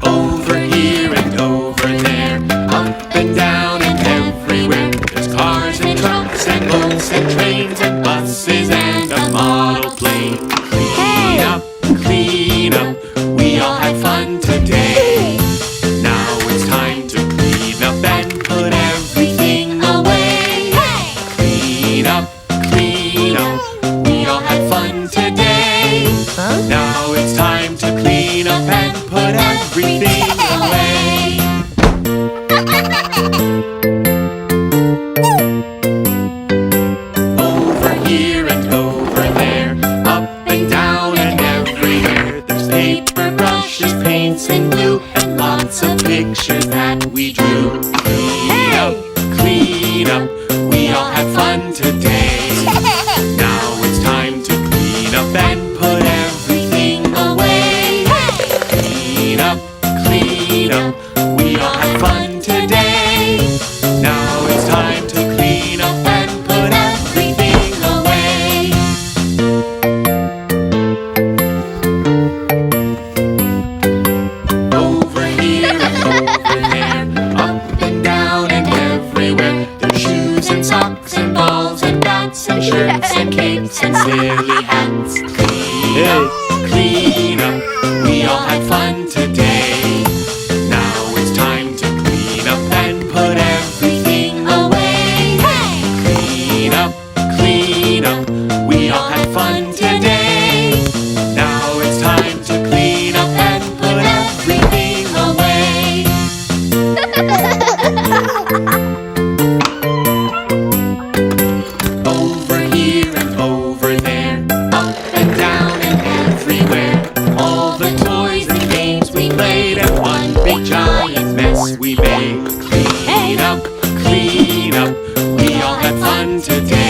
Over here and over there, up and down and everywhere. There's cars and trucks and boats and trains and buses and a model plane. Clean up, clean up, we all had fun today. Now it's time to clean up and put everything away. Clean up, we all had fun today. Now it's time to clean up and put everything away. Over here and over there, up and down and everywhere. There's paper, brushes, paints and glue, and lots of pictures that we drew. Clean up, we all had fun today. Now it's time to clean up and put everything away. Clean up, we all had fun today. Now it's time to clean up and put everything away. Over here and over there, up and down and everywhere. There's shoes and socks and balls and bats and shirts and capes and silly hats. Clean up, we all had fun today. Now it's time to clean up and put everything away. Clean up, we all had fun today. Now it's time to clean up and put everything away. Over here and over there, up and down and everywhere. All the toys and games we played, and one big giant mess we made. Clean up, we all had fun today.